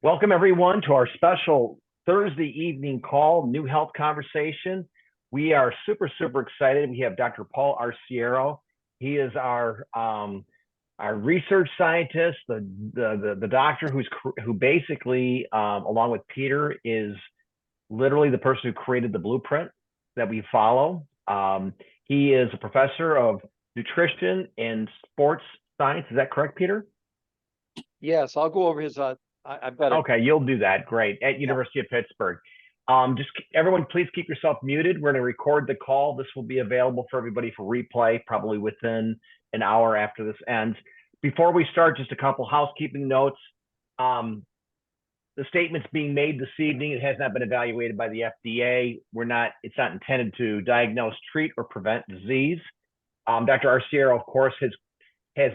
Welcome, everyone, to our special Thursday evening call, New Health Conversation. We are super excited. We have Dr. Paul Arciero. He is our research scientist, the doctor who basically, along with Peter, is literally the person who created the blueprint that we follow. He is a professor of nutrition and sports science. Is that correct, Peter? Yes, I'll go over his. I've got it. Okay, you'll do that. Great. At University of Pittsburgh. Just everyone, please keep yourself muted. We're going to record the call. This will be available for everybody for replay, probably within an hour after this ends. Before we start, just a couple housekeeping notes. The statements being made this evening, it has not been evaluated by the FDA. It's not intended to diagnose, treat, or prevent disease. Dr. Arciero, of course, has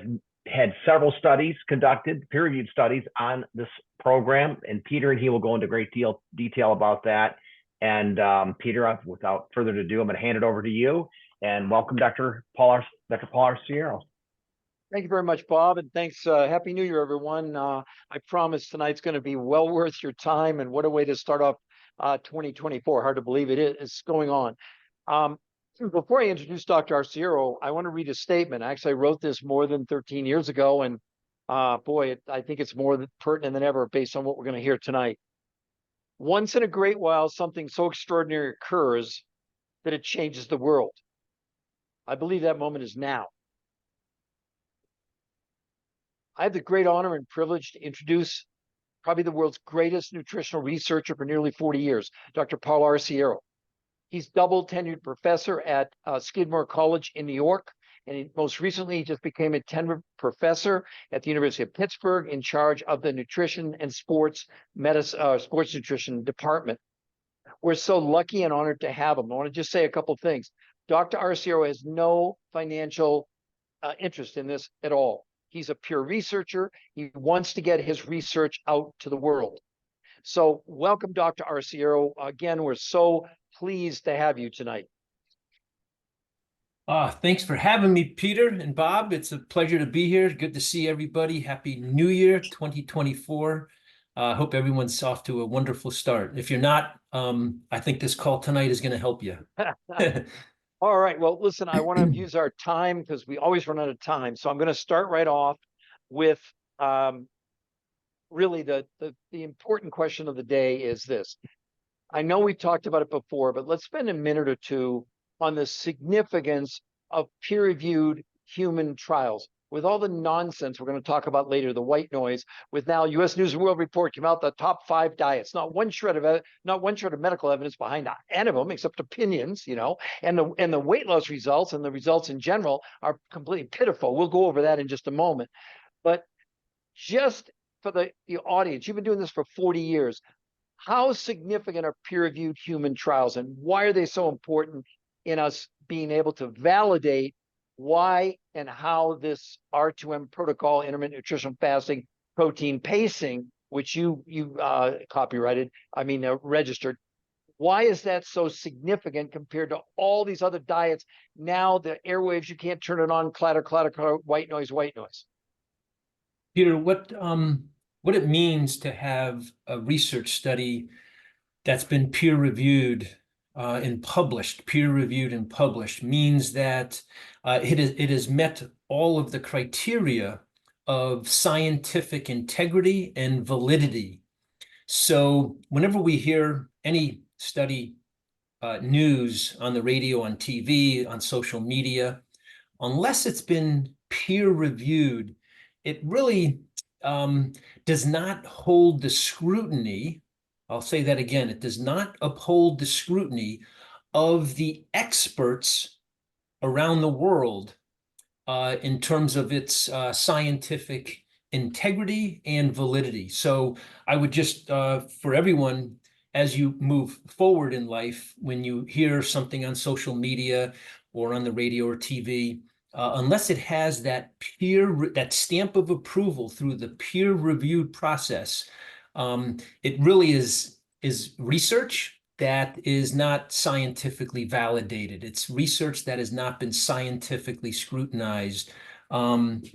had several studies conducted, peer-reviewed studies on this program, and Peter and he will go into great detail about that. And Peter, without further ado, I'm going to hand it over to you. And welcome, Dr. Paul Arciero. Thank you very much, Bob, and thanks. Happy New Year, everyone. I promise tonight's going to be well worth your time, and what a way to start off 2024. Hard to believe it is going on. Before I introduce Dr. Arciero, I want to read a statement. Actually, I wrote this more than 13 years ago, and I think it's more pertinent than ever based on what we're going to hear tonight. Once in a great while, something so extraordinary occurs that it changes the world. I believe that moment is now. I have the great honor and privilege to introduce probably the world's greatest nutritional researcher for nearly 40 years, Dr. Paul Arciero. He's double tenured professor at Skidmore College in New York, and most recently he just became a tenured professor at the University of Pittsburgh in charge of the nutrition and sports nutrition department. We're so lucky and honored to have him. I want to just say a couple of things. Dr. Arciero has no financial interest in this at all. He's a pure researcher. He wants to get his research out to the world. So welcome, Dr. Arciero. Again, we're so pleased to have you tonight. Thanks for having me, Peter and Bob. It's a pleasure to be here. Good to see everybody. Happy New Year 2024. Hope everyone's off to a wonderful start. If you're not, I think this call tonight is going to help you. All right. Well, listen, I want to use our time because we always run out of time. So I'm going to start right off with really the important question of the day is this. I know we've talked about it before, but let's spend a minute or two on the significance of peer-reviewed human trials. With all the nonsense we're going to talk about later, the white noise, with now U.S. News and World Report came out the top 5 diets, not one shred of medical evidence behind any of them, except opinions, and the weight loss results and the results in general are completely pitiful. We'll go over that in just a moment. But just for the audience, you've been doing this for 40 years. How significant are peer-reviewed human trials, and why are they so important in us being able to validate why and how this R2M protocol, intermittent nutritional fasting, protein pacing, which you registered, why is that so significant compared to all these other diets? Now the airwaves, you can't turn it on, clatter, white noise. Peter, what it means to have a research study that's been peer-reviewed and published means that it has met all of the criteria of scientific integrity and validity. So whenever we hear any study news on the radio, on TV, on social media, unless it's been peer-reviewed, it really does not hold the scrutiny. I'll say that again. It does not uphold the scrutiny of the experts around the world in terms of its scientific integrity and validity. So I would just, for everyone, as you move forward in life, when you hear something on social media or on the radio or TV, unless it has that stamp of approval through the peer-reviewed process, it really is research that is not scientifically validated. It's research that has not been scientifically scrutinized and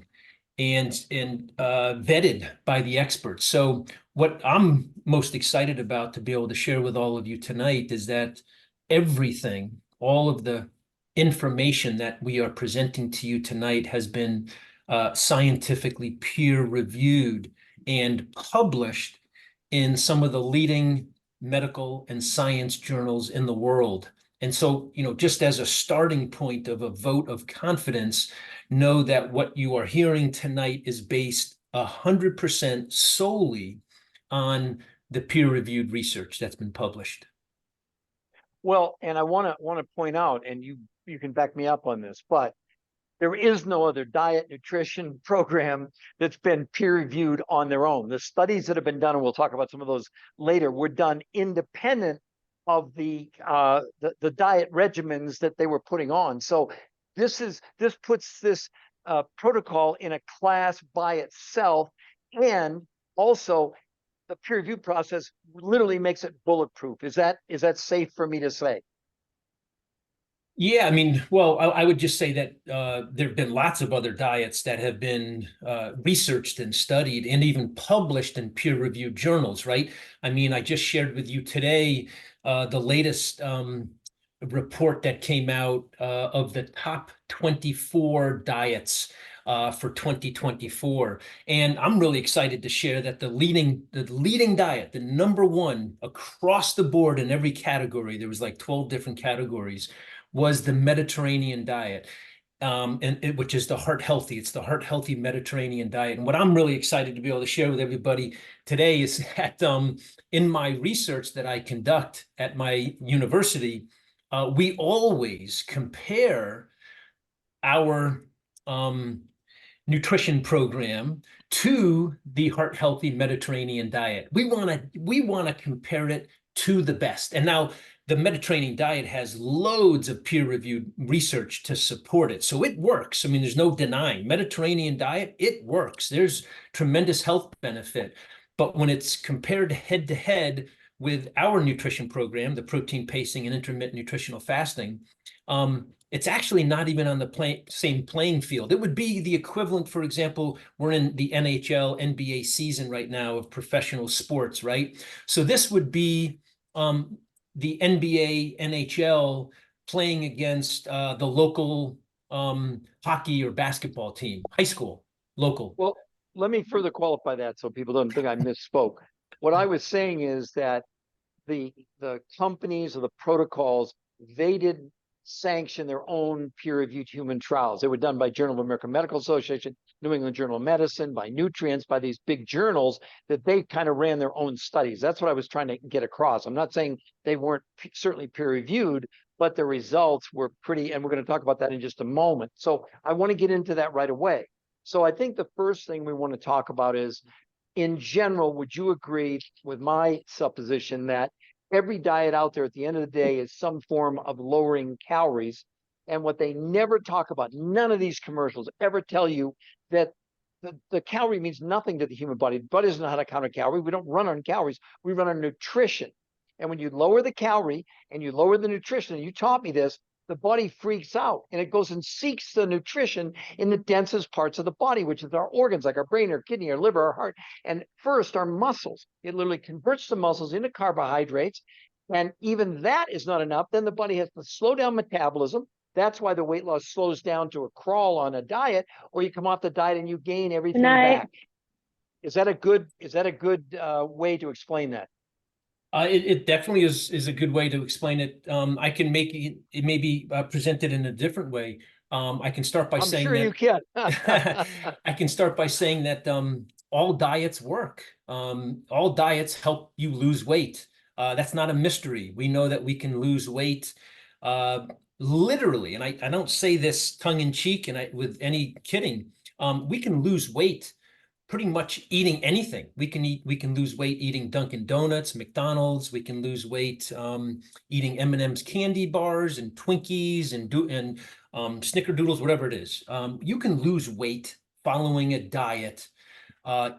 vetted by the experts. So what I'm most excited about to be able to share with all of you tonight is that everything, all of the information that we are presenting to you tonight has been scientifically peer reviewed and published in some of the leading medical and science journals in the world. And so, just as a starting point of a vote of confidence, know that what you are hearing tonight is based 100% solely on the peer-reviewed research that's been published. Well, and I want to point out, and you can back me up on this, but there is no other diet nutrition program that's been peer reviewed on their own. The studies that have been done, and we'll talk about some of those later, were done independent of the diet regimens that they were putting on. So this puts this protocol in a class by itself, and also the peer review process literally makes it bulletproof. Is that safe for me to say? Yeah, I mean, well, I would just say that there have been lots of other diets that have been researched and studied and even published in peer-reviewed journals, right? I mean, I just shared with you today the latest report that came out of the top 24 diets for 2024. And I'm really excited to share that the leading diet, the number one across the board in every category, there was like 12 different categories, was the Mediterranean diet, which is the heart healthy. It's the heart healthy Mediterranean diet. And what I'm really excited to be able to share with everybody today is that in my research that I conduct at my university, we always compare our nutrition program to the heart healthy Mediterranean diet. We want to compare it to the best. And now the Mediterranean diet has loads of peer-reviewed research to support it. So it works. I mean, there's no denying. Mediterranean diet, it works. There's tremendous health benefit. But when it's compared head to head with our nutrition program, the protein pacing and intermittent nutritional fasting, it's actually not even on the same playing field. It would be the equivalent, for example, we're in the NHL, NBA season right now of professional sports, right? So this would be the NBA, NHL playing against the local hockey or basketball team, high school, local. Well, let me further qualify that so people don't think I misspoke. What I was saying is that the companies or the protocols, they didn't sanction their own peer-reviewed human trials. They were done by Journal of American Medical Association, New England Journal of Medicine, by Nutrients, by these big journals that they kind of ran their own studies. That's what I was trying to get across. I'm not saying they weren't certainly peer-reviewed, but the results were pretty, and we're going to talk about that in just a moment. So I want to get into that right away. So I think the first thing we want to talk about is, in general, would you agree with my supposition that every diet out there at the end of the day is some form of lowering calories? And what they never talk about, none of these commercials ever tell you that the calorie means nothing to the human body. The body doesn't know how to count a calorie. We don't run on calories. We run on nutrition. And when you lower the calorie and you lower the nutrition, and you taught me this, the body freaks out and it goes and seeks the nutrition in the densest parts of the body, which is our organs, like our brain, our kidney, our liver, our heart. And first, our muscles. It literally converts the muscles into carbohydrates. And even that is not enough. Then the body has to slow down metabolism. That's why the weight loss slows down to a crawl on a diet, or you come off the diet and you gain everything back. Is that a good way to explain that? It definitely is a good way to explain it. I can make it maybe presented in a different way. I can start by saying sure that you can. I can start by saying that all diets work. All diets help you lose weight. That's not a mystery. We know that we can lose weight literally, and I don't say this tongue in cheek and with any kidding. We can lose weight pretty much eating anything. We can lose weight eating Dunkin' Donuts, McDonald's. We can lose weight eating M&M's candy bars and Twinkies and Snickerdoodles, whatever it is. You can lose weight following a diet,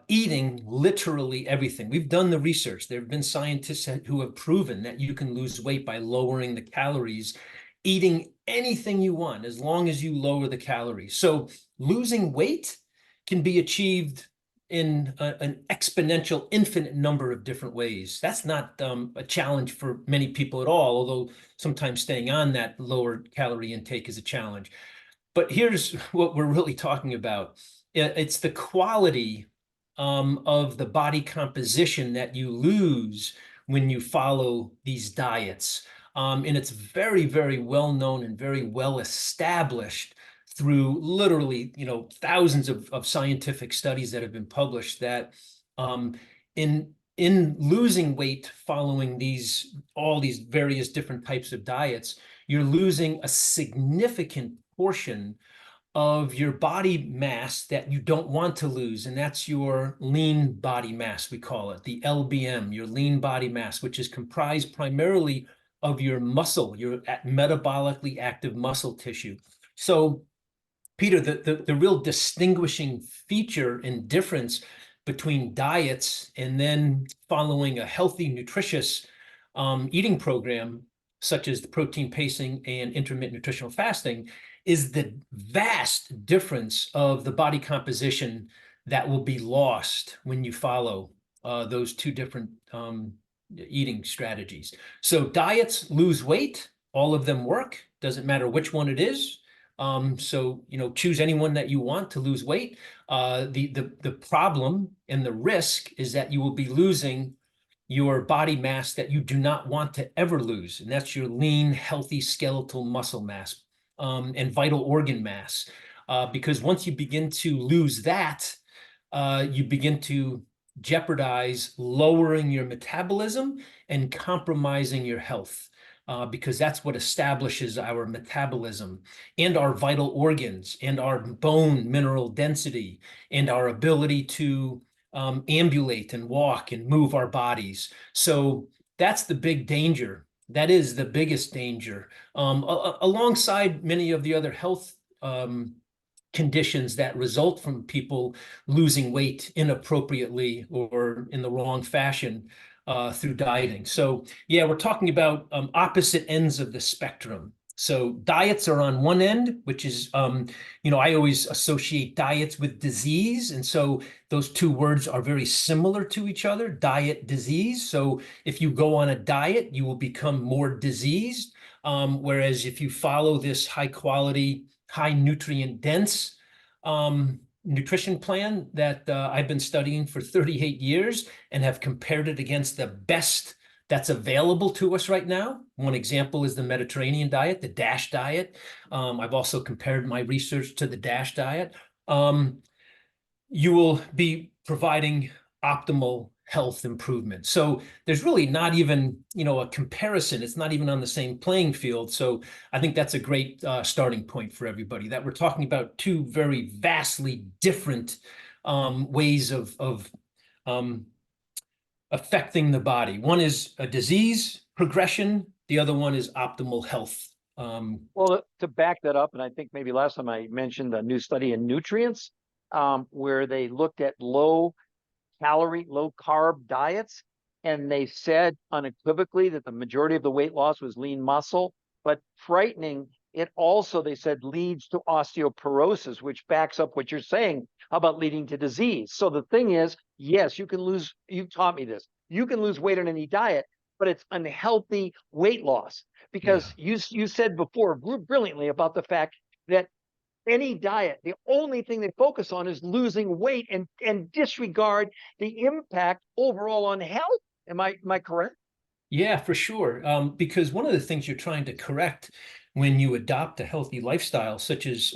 eating literally everything. We've done the research. There have been scientists who have proven that you can lose weight by lowering the calories, eating anything you want, as long as you lower the calories. So losing weight can be achieved in an exponential, infinite number of different ways. That's not a challenge for many people at all, although sometimes staying on that lower calorie intake is a challenge. But here's what we're really talking about. It's the quality of the body composition that you lose when you follow these diets. And it's very, very well known and very well established through literally, thousands of scientific studies that have been published that in losing weight following all these various different types of diets, you're losing a significant portion of your body mass that you don't want to lose, and that's your lean body mass, we call it, the LBM, your lean body mass, which is comprised primarily of your muscle, your metabolically active muscle tissue. So, Peter, the real distinguishing feature and difference between diets and then following a healthy, nutritious eating program, such as the protein pacing and intermittent nutritional fasting, is the vast difference of the body composition that will be lost when you follow those two different eating strategies. So diets lose weight, all of them work, doesn't matter which one it is. So, choose anyone that you want to lose weight. The problem and the risk is that you will be losing your body mass that you do not want to ever lose, and that's your lean, healthy skeletal muscle mass and vital organ mass. Because once you begin to lose that, you begin to jeopardize lowering your metabolism and compromising your health. Because that's what establishes our metabolism and our vital organs and our bone mineral density and our ability to ambulate and walk and move our bodies. So that's the big danger. That is the biggest danger, alongside many of the other health conditions that result from people losing weight inappropriately or in the wrong fashion through dieting. So yeah, we're talking about opposite ends of the spectrum. So diets are on one end, which is, I always associate diets with disease. And so those two words are very similar to each other, diet, disease. So if you go on a diet, you will become more diseased. Whereas if you follow this high quality, high nutrient dense nutrition plan that I've been studying for 38 years and have compared it against the best that's available to us right now. One example is the Mediterranean diet, the DASH diet. I've also compared my research to the DASH diet. You will be providing optimal health improvement. So there's really not even, a comparison. It's not even on the same playing field. So I think that's a great starting point for everybody, that we're talking about two very vastly different ways of affecting the body. One is a disease progression. The other one is optimal health. Well, to back that up, and I think maybe last time I mentioned a new study in nutrients, where they looked at low calorie, low carb diets, and they said unequivocally that the majority of the weight loss was lean muscle. But frightening, it also, they said, leads to osteoporosis, which backs up what you're saying about leading to disease. So the thing is, yes, you taught me this, you can lose weight on any diet, but it's unhealthy weight loss. Because you said before brilliantly about the fact that any diet, the only thing they focus on is losing weight and disregard the impact overall on health. Am I correct? Yeah, for sure. Because one of the things you're trying to correct when you adopt a healthy lifestyle, such as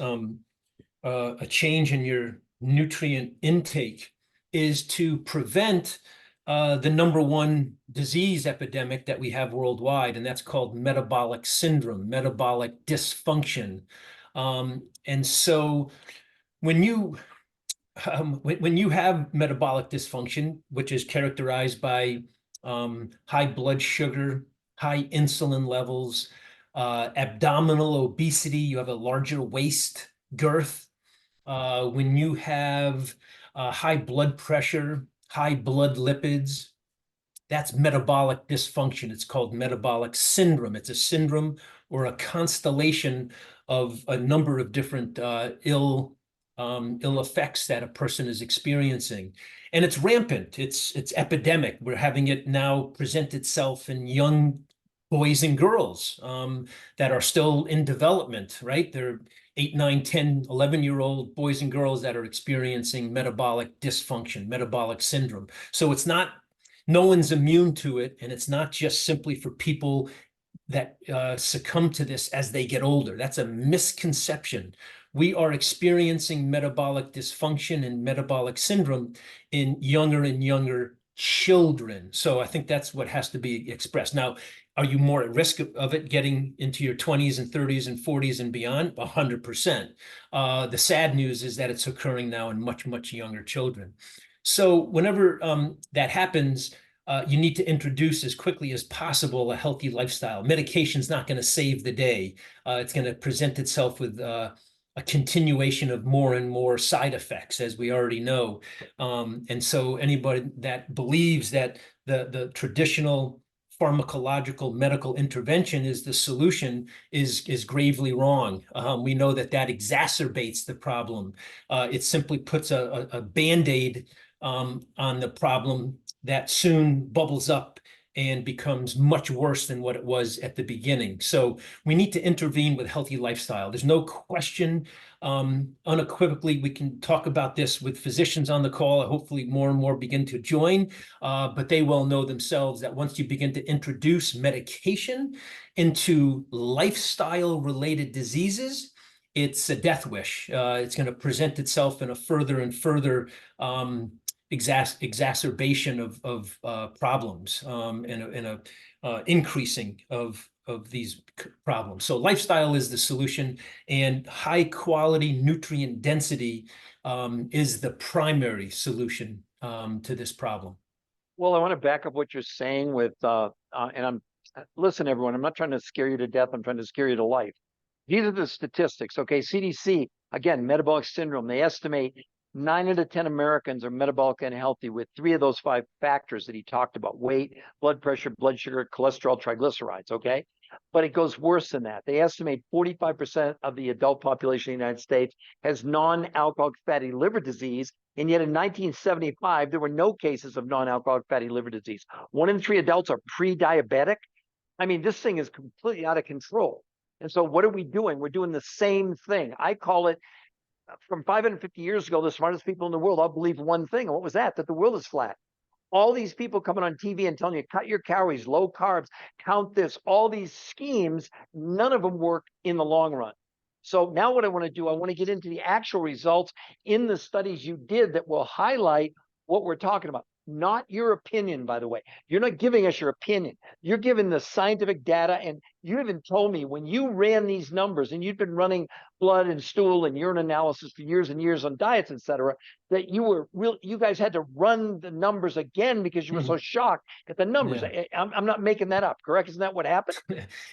a change in your nutrient intake, is to prevent the number one disease epidemic that we have worldwide, and that's called metabolic syndrome, metabolic dysfunction. And so when you have metabolic dysfunction, which is characterized by high blood sugar, high insulin levels, abdominal obesity, you have a larger waist girth. When you have high blood pressure, high blood lipids, that's metabolic dysfunction. It's called metabolic syndrome. It's a syndrome or a constellation of a number of different ill ill effects that a person is experiencing. And it's rampant. It's epidemic. We're having it now present itself in young boys and girls that are still in development, right? They're 8, 9, 10, 11-year-old boys and girls that are experiencing metabolic dysfunction, metabolic syndrome. So it's not, no one's immune to it. And it's not just simply for people that succumb to this as they get older. That's a misconception. We are experiencing metabolic dysfunction and metabolic syndrome in younger and younger children. So I think that's what has to be expressed. Now, are you more at risk of it getting into your 20s and 30s and 40s and beyond? 100%. The sad news is that it's occurring now in much, much younger children. So whenever that happens, you need to introduce as quickly as possible a healthy lifestyle. Medication's not going to save the day. It's going to present itself with a continuation of more and more side effects, as we already know. And so anybody that believes that the traditional pharmacological medical intervention is the solution is gravely wrong. We know that exacerbates the problem. It simply puts a Band-Aid on the problem that soon bubbles up and becomes much worse than what it was at the beginning. So we need to intervene with healthy lifestyle. There's no question, unequivocally, we can talk about this with physicians on the call. Hopefully more and more begin to join, but they well know themselves that once you begin to introduce medication into lifestyle-related diseases, it's a death wish. It's going to present itself in a further and further exacerbation of problems and a increasing of these problems. So lifestyle is the solution, and high quality nutrient density is the primary solution to this problem. Well, I want to back up what you're saying with, listen, everyone, I'm not trying to scare you to death. I'm trying to scare you to life. These are the statistics. Okay. CDC, again, metabolic syndrome. They estimate 9 out of 10 Americans are metabolic unhealthy with 3 of those 5 factors that he talked about: weight, blood pressure, blood sugar, cholesterol, triglycerides. Okay. But it goes worse than that. They estimate 45% of the adult population in the United States has non-alcoholic fatty liver disease. And yet in 1975, there were no cases of non-alcoholic fatty liver disease. 1 in 3 adults are pre-diabetic. I mean, this thing is completely out of control. And so what are we doing? We're doing the same thing. I call it, from 550 years ago, the smartest people in the world all believe one thing. And what was that? That the world is flat. All these people coming on TV and telling you, cut your calories, low carbs, count this, all these schemes, none of them work in the long run. So now what I want to do, I want to get into the actual results in the studies you did that will highlight what we're talking about. Not your opinion, by the way. You're not giving us your opinion. You're giving the scientific data. And you even told me when you ran these numbers, and you'd been running blood and stool and urine analysis for years and years on diets, et cetera, that you guys had to run the numbers again because you were so shocked at the numbers. Yeah. I'm not making that up, correct? Isn't that what happened?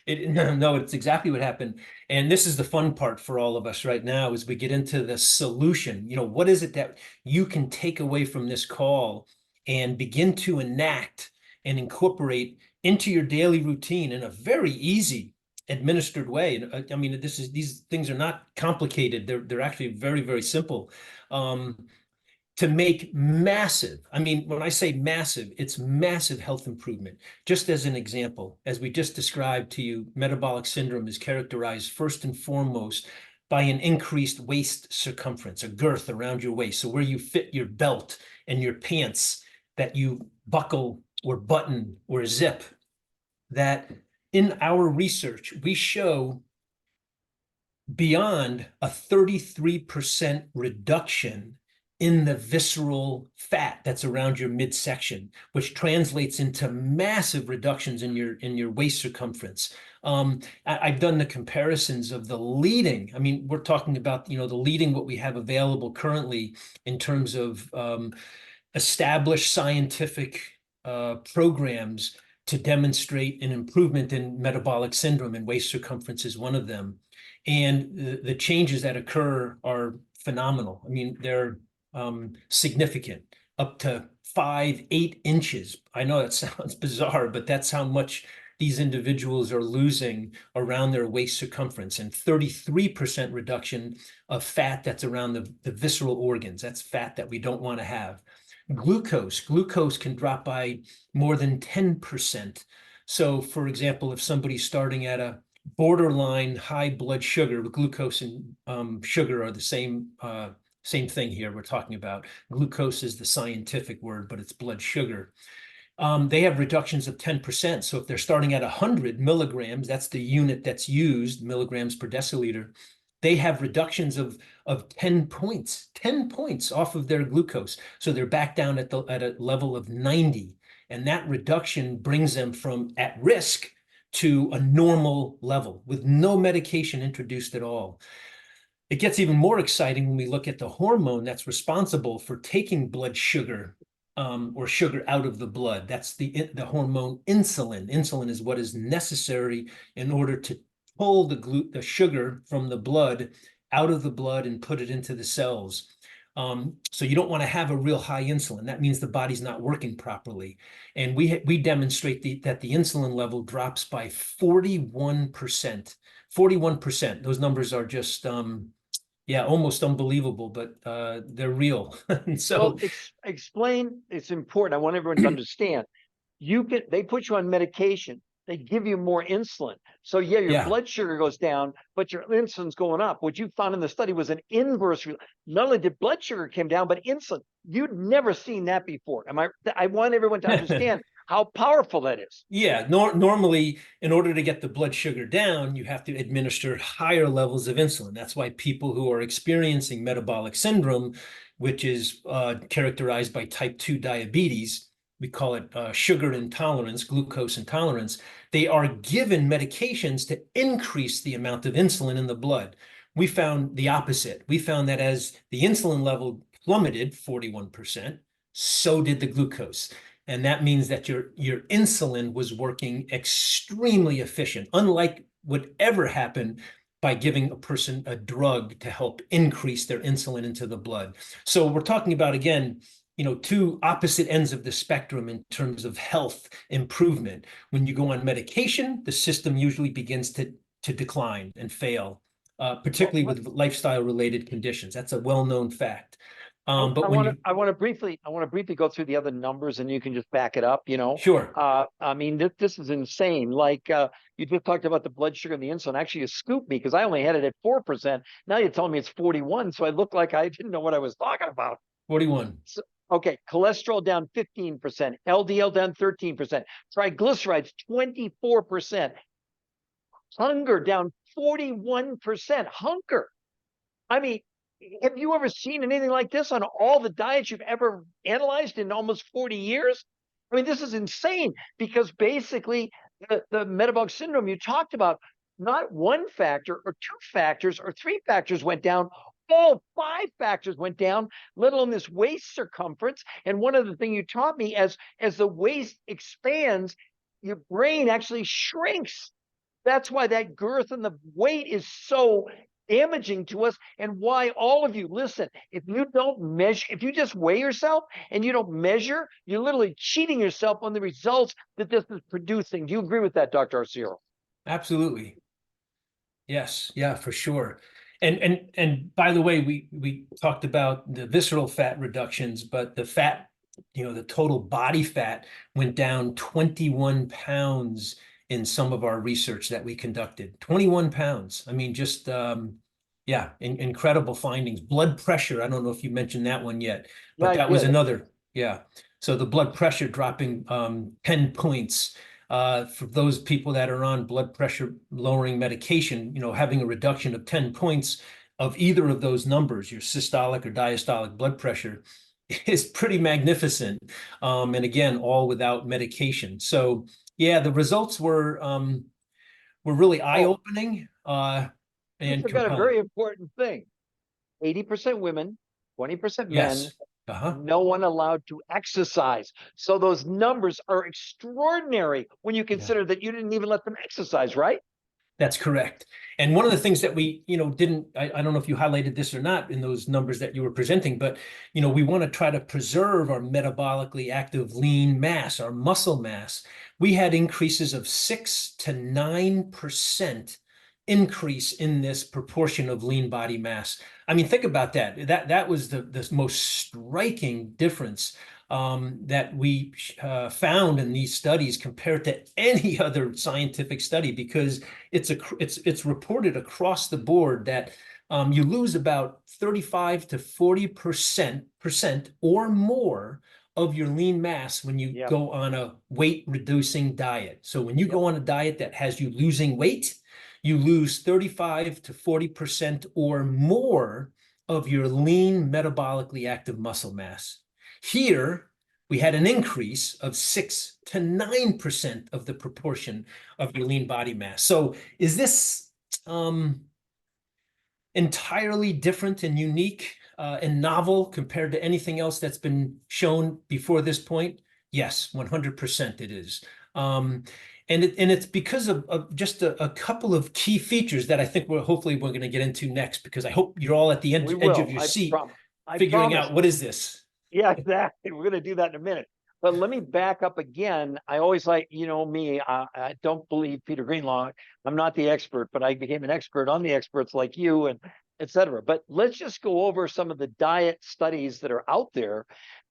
No, it's exactly what happened. And this is the fun part for all of us right now, as we get into the solution. What is it that you can take away from this call and begin to enact and incorporate into your daily routine in a very easy, administered way? I mean, these things are not complicated. They're actually very, very simple. To make massive, I mean, when I say massive, it's massive health improvement. Just as an example, as we just described to you, metabolic syndrome is characterized first and foremost by an increased waist circumference, a girth around your waist. So where you fit your belt and your pants that you buckle or button or zip, that in our research, we show beyond a 33% reduction in the visceral fat that's around your midsection, which translates into massive reductions in your waist circumference. I've done the comparisons of the leading, I mean, we're talking about, the leading what we have available currently in terms of established scientific programs to demonstrate an improvement in metabolic syndrome, and waist circumference is one of them. And the changes that occur are phenomenal. I mean, they're significant, up to 5-8 inches. I know that sounds bizarre, but that's how much these individuals are losing around their waist circumference, and 33% reduction of fat that's around the visceral organs. That's fat that we don't want to have. Glucose can drop by more than 10%. So, for example, if somebody's starting at a borderline high blood sugar, glucose and sugar are the same thing here we're talking about. Glucose is the scientific word, but it's blood sugar. They have reductions of 10%. So if they're starting at 100 milligrams, that's the unit that's used, milligrams per deciliter, they have reductions of 10 points off of their glucose. So they're back down at a level of 90. And that reduction brings them from at risk to a normal level with no medication introduced at all. It gets even more exciting when we look at the hormone that's responsible for taking blood sugar or sugar out of the blood. That's the hormone insulin. Insulin is what is necessary in order to pull the sugar from the blood out of the blood and put it into the cells. So you don't want to have a real high insulin. That means the body's not working properly. And we demonstrate that the insulin level drops by 41%. 41%. Those numbers are just almost unbelievable, but they're real. So Well, explain, it's important. I want everyone to understand. They put you on medication. They give you more insulin. So your blood sugar goes down, but your insulin's going up. What you found in the study was an inverse. Not only did blood sugar came down, but insulin. You'd never seen that before. I want everyone to understand how powerful that is. Yeah, normally, in order to get the blood sugar down, you have to administer higher levels of insulin. That's why people who are experiencing metabolic syndrome, which is characterized by type 2 diabetes, we call it sugar intolerance, glucose intolerance, they are given medications to increase the amount of insulin in the blood. We found the opposite. We found that as the insulin level plummeted 41%, so did the glucose. And that means that your insulin was working extremely efficient, unlike what ever happened by giving a person a drug to help increase their insulin into the blood. So we're talking about, again, two opposite ends of the spectrum in terms of health improvement. When you go on medication, the system usually begins to decline and fail, particularly with lifestyle-related conditions. That's a well-known fact. But I want to briefly go through the other numbers, and you can just back it up. Sure. This is insane. Like you just talked about the blood sugar and the insulin. Actually, you scooped me because I only had it at 4%. Now you're telling me it's 41, so I look like I didn't know what I was talking about. 41. So, okay, cholesterol down 15%, LDL down 13%, triglycerides 24%, hunger down 41%. Hunger. I mean, have you ever seen anything like this on all the diets you've ever analyzed in almost 40 years? I mean, this is insane because basically the metabolic syndrome you talked about, not one factor or two factors or three factors went down. All 5 factors went down, let alone this waist circumference. And one of the things you taught me, as the waist expands, your brain actually shrinks. That's why that girth and the weight is so damaging to us, and why all of you listen. If you don't measure, if you just weigh yourself and you don't measure, you're literally cheating yourself on the results that this is producing. Do you agree with that, Dr. Arciero? Absolutely. Yes. Yeah, for sure. And by the way, we talked about the visceral fat reductions, but the fat, the total body fat went down 21 pounds in some of our research that we conducted. 21 pounds. I mean, just incredible findings. Blood pressure, I don't know if you mentioned that one yet, but that was another. Yeah. So the blood pressure dropping 10 points. For those people that are on blood pressure lowering medication, having a reduction of 10 points of either of those numbers, your systolic or diastolic blood pressure, is pretty magnificent. And again, all without medication. So yeah, the results were really eye-opening and you forgot compelling. a very important thing. 80% women, 20% men. Yes. No one allowed to exercise. So those numbers are extraordinary when you consider that you didn't even let them exercise, right? That's correct. And one of the things that we, didn't, I don't know if you highlighted this or not in those numbers that you were presenting, but, we want to try to preserve our metabolically active lean mass, our muscle mass. We had increases of 6 to 9% increase in this proportion of lean body mass. I mean, think about that. That was the most striking difference that we found in these studies compared to any other scientific study, because it's reported across the board that you lose about 35 to 40% or more of your lean mass when you Yep. go on a weight reducing diet. So when you go on a diet that has you losing weight, you lose 35 to 40% or more of your lean metabolically active muscle mass. Here, we had an increase of 6 to 9% of the proportion of your lean body mass. So is this entirely different and unique and novel compared to anything else that's been shown before this point? Yes, 100% it is. And it's because of just a couple of key features that I think hopefully we're going to get into next, because I hope you're all at the edge of your seat figuring out what is this. Yeah, exactly. We're going to do that in a minute. But let me back up again. I always like, me, I don't believe Peter Greenlaw. I'm not the expert, but I became an expert on the experts like you and et cetera. But let's just go over some of the diet studies that are out there.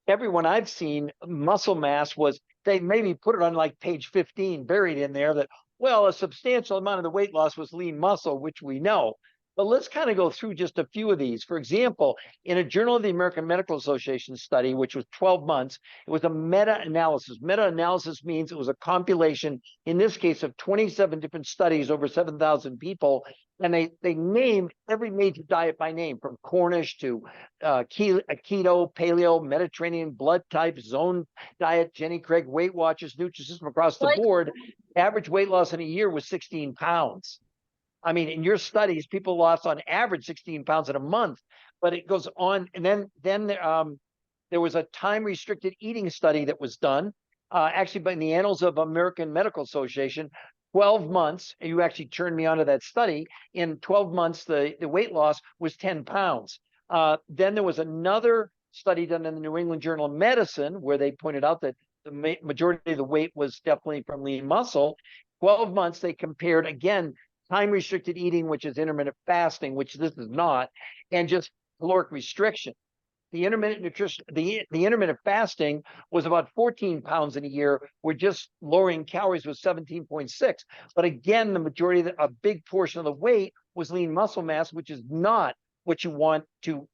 Everyone I've seen, muscle mass was, they maybe put it on like page 15, buried in there, that, well, a substantial amount of the weight loss was lean muscle, which we know. But let's kind of go through just a few of these. For example, in a Journal of the American Medical Association study, which was 12 months, it was a meta-analysis. Meta-analysis means it was a compilation, in this case, of 27 different studies over 7,000 people. And they named every major diet by name, from Cornish to keto, paleo, Mediterranean, blood type, zone diet, Jenny Craig, Weight Watchers, Nutrisystem, across the board. Average weight loss in a year was 16 pounds. I mean, in your studies, people lost on average 16 pounds in a month, but it goes on. And then there was a time-restricted eating study that was done, actually by the Annals of American Medical Association. 12 months, you actually turned me onto that study. In 12 months, the weight loss was 10 pounds. Then there was another study done in the New England Journal of Medicine, where they pointed out that the majority of the weight was definitely from lean muscle. 12 months, they compared, again, time-restricted eating, which is intermittent fasting, which this is not, and just caloric restriction. The intermittent nutrition, the intermittent fasting was about 14 pounds in a year, where just lowering calories was 17.6. But again, the majority of a big portion of the weight was lean muscle mass, which is not what you want to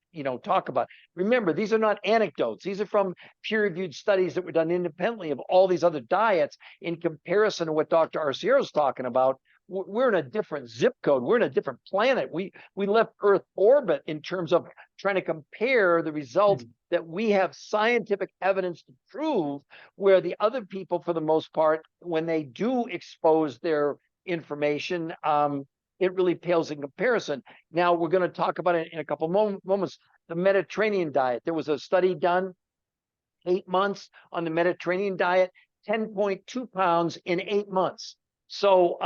talk about. Remember, these are not anecdotes. These are from peer-reviewed studies that were done independently of all these other diets, in comparison to what Dr. Arciero is talking about. We're in a different zip code. We're in a different planet. We left Earth orbit in terms of trying to compare the results that we have scientific evidence to prove, where the other people, for the most part, when they do expose their information, it really pales in comparison. Now, we're going to talk about it in a couple moments. The Mediterranean diet. There was a study done, 8 months on the Mediterranean diet, 10.2 pounds in 8 months. So,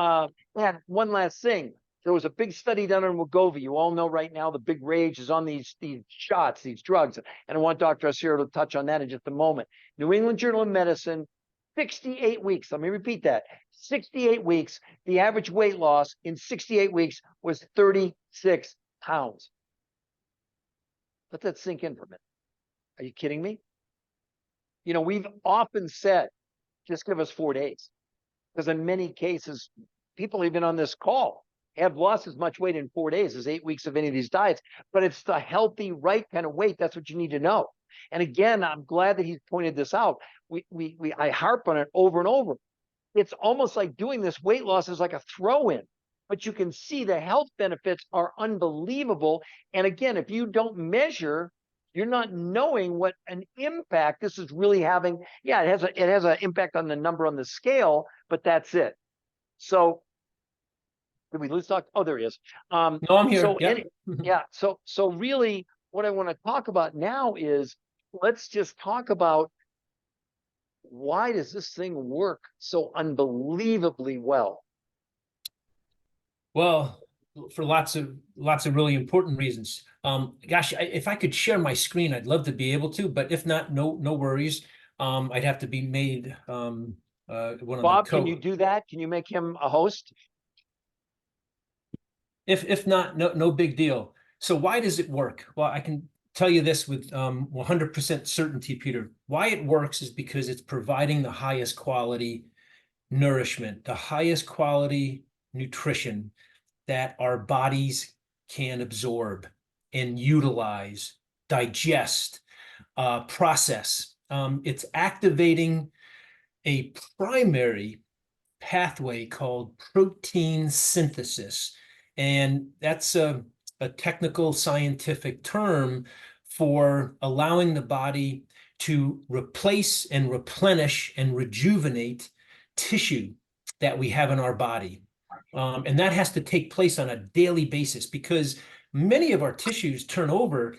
and one last thing, there was a big study done on Wegovy. You all know right now the big rage is on these shots, these drugs. And I want Dr. Arciero to touch on that in just a moment. New England Journal of Medicine, 68 weeks. Let me repeat that. 68 weeks. The average weight loss in 68 weeks was 36 pounds. Let that sink in for a minute. Are you kidding me? We've often said, just give us 4 days. Because in many cases, people even on this call have lost as much weight in 4 days as 8 weeks of any of these diets. But it's the healthy, right kind of weight. That's what you need to know. And again, I'm glad that he's pointed this out. I harp on it over and over. It's almost like doing this weight loss is like a throw-in. But you can see the health benefits are unbelievable. And again, if you don't measure, you're not knowing what an impact this is really having. Yeah, it has an impact on the number on the scale, but that's it. So, did we lose talk? Oh, there he is. No, I'm here. So, Yeah. So really, what I want to talk about now is, let's just talk about, why does this thing work so unbelievably well? Well, for lots of really important reasons. Gosh, if I could share my screen, I'd love to be able to, but if not, no worries. I'd have to be made one of Bob, the can you do that? Can you make him a host? If not, no big deal. So why does it work? Well, I can tell you this with 100% certainty, Peter. Why it works is because it's providing the highest quality nourishment, the highest quality nutrition that our bodies can absorb and utilize, digest, process. It's activating a primary pathway called protein synthesis. And that's a technical scientific term for allowing the body to replace and replenish and rejuvenate tissue that we have in our body. And that has to take place on a daily basis because many of our tissues turn over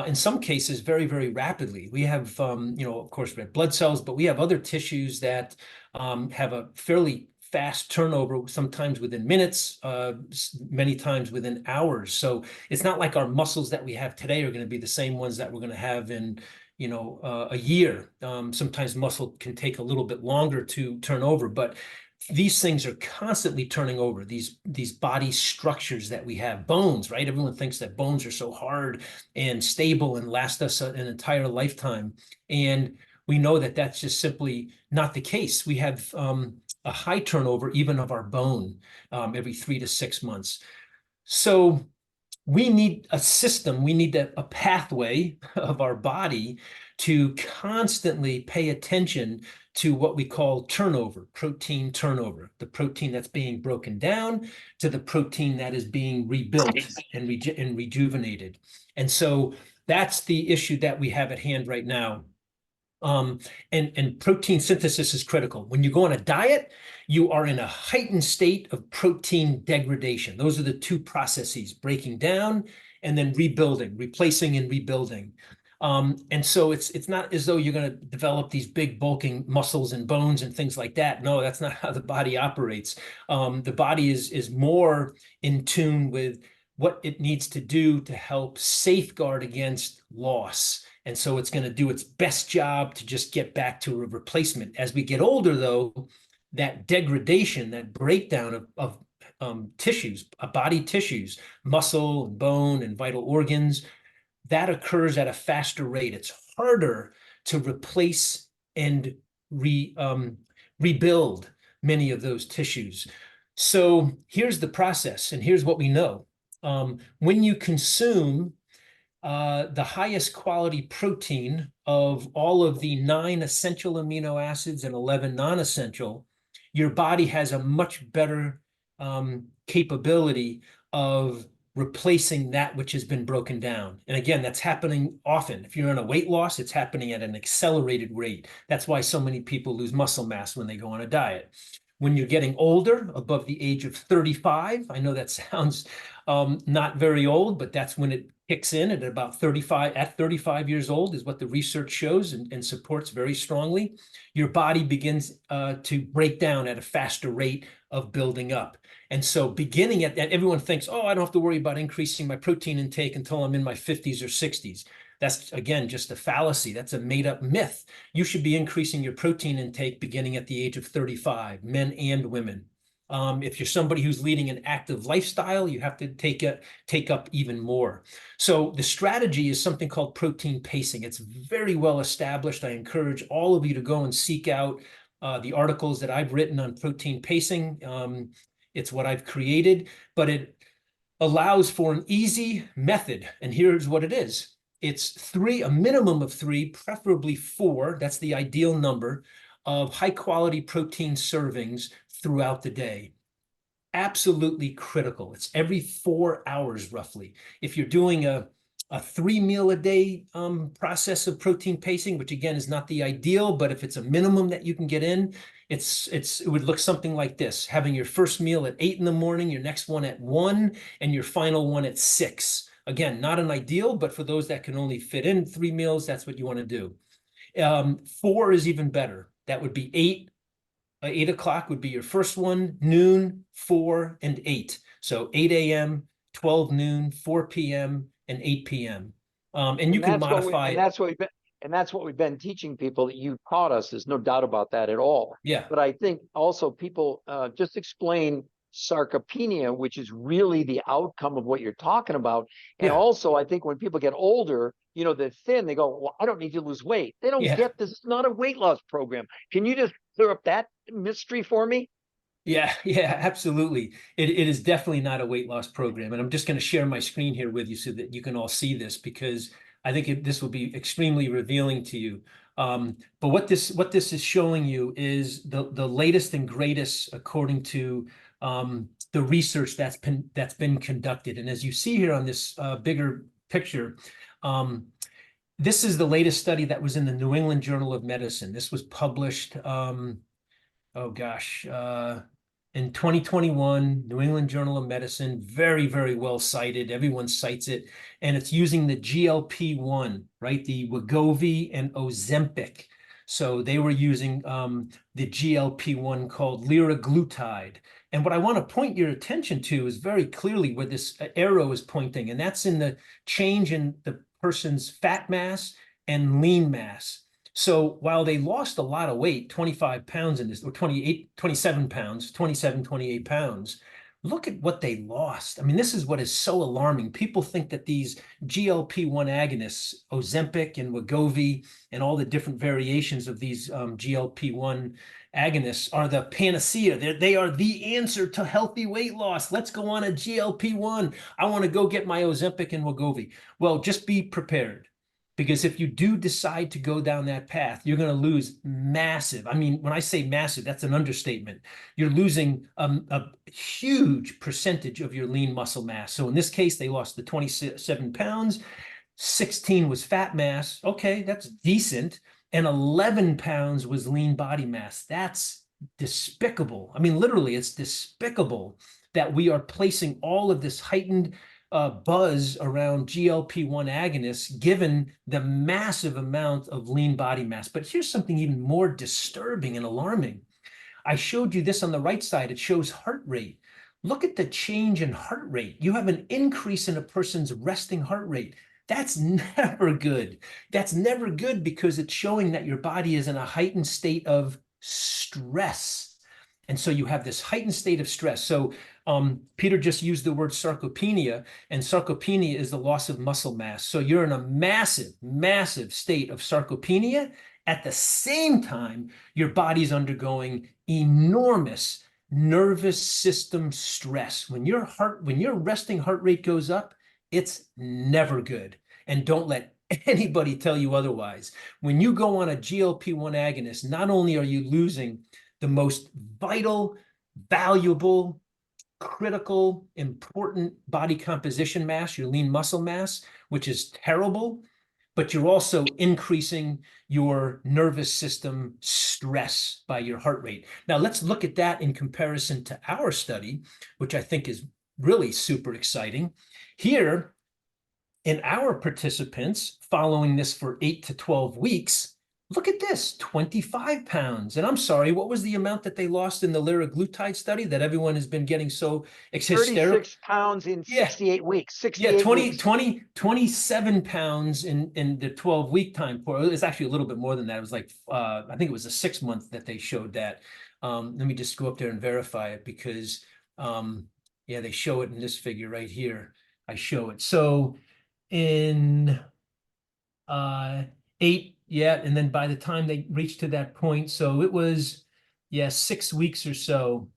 in some cases very, very rapidly. We have, of course, red blood cells, but we have other tissues that have a fairly fast turnover, sometimes within minutes, many times within hours. So it's not like our muscles that we have today are going to be the same ones that we're going to have in, a year. Sometimes muscle can take a little bit longer to turn over, but these things are constantly turning over, these body structures that we have. Bones, right? Everyone thinks that bones are so hard and stable and last us an entire lifetime. And we know that that's just simply not the case. We have a high turnover even of our bone every 3 to 6 months. So we need a system, we need a pathway of our body to constantly pay attention to what we call turnover, protein turnover, the protein that's being broken down to the protein that is being rebuilt and rejuvenated. And so that's the issue that we have at hand right now. And protein synthesis is critical. When you go on a diet, you are in a heightened state of protein degradation. Those are the two processes, breaking down and then rebuilding, replacing and rebuilding. And so it's not as though you're going to develop these big bulking muscles and bones and things like that. No, that's not how the body operates. The body is more in tune with what it needs to do to help safeguard against loss. And so it's going to do its best job to just get back to a replacement. As we get older, though, that degradation, that breakdown of tissues, body tissues, muscle, bone, and vital organs, that occurs at a faster rate. It's harder to replace and rebuild many of those tissues. So here's the process, and here's what we know. When you consume the highest quality protein of all of the 9 essential amino acids and 11 non-essential, your body has a much better capability of replacing that which has been broken down. And again, that's happening often. If you're on a weight loss, it's happening at an accelerated rate. That's why so many people lose muscle mass when they go on a diet. When you're getting older, above the age of 35, I know that sounds not very old, but that's when it kicks in at about 35. At 35 years old is what the research shows and supports very strongly. Your body begins to break down at a faster rate of building up. And so beginning at that, everyone thinks, oh, I don't have to worry about increasing my protein intake until I'm in my 50s or 60s. That's, again, just a fallacy. That's a made-up myth. You should be increasing your protein intake beginning at the age of 35, men and women. If you're somebody who's leading an active lifestyle, you have to take up even more. So the strategy is something called protein pacing. It's very well established. I encourage all of you to go and seek out the articles that I've written on protein pacing. It's what I've created, but it allows for an easy method. And here's what it is. It's a minimum of 3, preferably 4. That's the ideal number of high quality protein servings throughout the day. Absolutely critical. It's every 4 hours roughly. If you're doing a 3 meal a day process of protein pacing, which again is not the ideal, but if it's a minimum that you can get in, it would look something like this: having your first meal at 8 in the morning, your next one at 1, and your final one at 6. Again, not an ideal, but for those that can only fit in 3 meals, that's what you want to do. 4 is even better. That would be 8, 8 o'clock would be your first one, noon, 4, and 8. So 8 a.m., 12 noon, 4 p.m., and 8 p.m. And you can that's what we, modify and it. that's what we've been, and that's what we've been teaching people that you taught us. There's no doubt about that at all. Yeah. But I think also people just explain sarcopenia, which is really the outcome of what you're talking about. And Yeah. also, I think when people get older, you know, they're thin, they go, well, I don't need to lose weight. They don't Yeah. get this. It's not a weight loss program. Can you just clear up that mystery for me? Yeah, yeah, absolutely. It is definitely not a weight loss program. And I'm just going to share my screen here with you so that you can all see this, because I think this will be extremely revealing to you. But what this is showing you is the latest and greatest according to the research that's been conducted. And as you see here on this bigger picture, this is the latest study that was in the New England Journal of Medicine. This was published, oh gosh, in 2021, New England Journal of Medicine, very, very well cited. Everyone cites it. And it's using the GLP-1, right? The Wegovy and Ozempic. So they were using the GLP-1 called liraglutide. And what I want to point your attention to is very clearly where this arrow is pointing, and that's in the change in the person's fat mass and lean mass. So while they lost a lot of weight, 25 pounds in this, or 27 pounds, 27, 28 pounds, look at what they lost. I mean, this is what is so alarming. People think that these GLP-1 agonists, Ozempic and Wegovy, and all the different variations of these GLP-1 agonists are the panacea. They are the answer to healthy weight loss. Let's go on a GLP-1. I want to go get my Ozempic and Wegovy. Well, just be prepared. Because if you do decide to go down that path, you're going to lose massive. I mean, when I say massive, that's an understatement. You're losing a huge percentage of your lean muscle mass. So in this case, they lost the 27 pounds. 16 was fat mass. Okay, that's decent. And 11 pounds was lean body mass. That's despicable. I mean, literally, it's despicable that we are placing all of this heightened buzz around GLP-1 agonists, given the massive amount of lean body mass. But here's something even more disturbing and alarming. I showed you this on the right side. It shows heart rate. Look at the change in heart rate. You have an increase in a person's resting heart rate. That's never good. That's never good because it's showing that your body is in a heightened state of stress. And so you have this heightened state of stress. So Peter just used the word sarcopenia, and sarcopenia is the loss of muscle mass. So you're in a massive, massive state of sarcopenia. At the same time, your body's undergoing enormous nervous system stress. When your resting heart rate goes up, it's never good. And don't let anybody tell you otherwise. When you go on a GLP-1 agonist, not only are you losing the most vital, valuable, critical, important body composition mass, your lean muscle mass, which is terrible, but you're also increasing your nervous system stress by your heart rate. Now, let's look at that in comparison to our study, which I think is really super exciting. Here, in our participants, following this for 8 to 12 weeks, look at this, 25 pounds. And I'm sorry, what was the amount that they lost in the liraglutide study that everyone has been getting so hysterical? 36 pounds in 68 weeks. 68 Yeah, 20, weeks. 27 pounds in the 12-week time. It's actually a little bit more than that. It was like, I think it was a 6-month that they showed that. Let me just go up there and verify it because, yeah, they show it in this figure right here. I show it. So in 8, yeah, and then by the time they reached to that point, so it was, yeah, 6 weeks or so.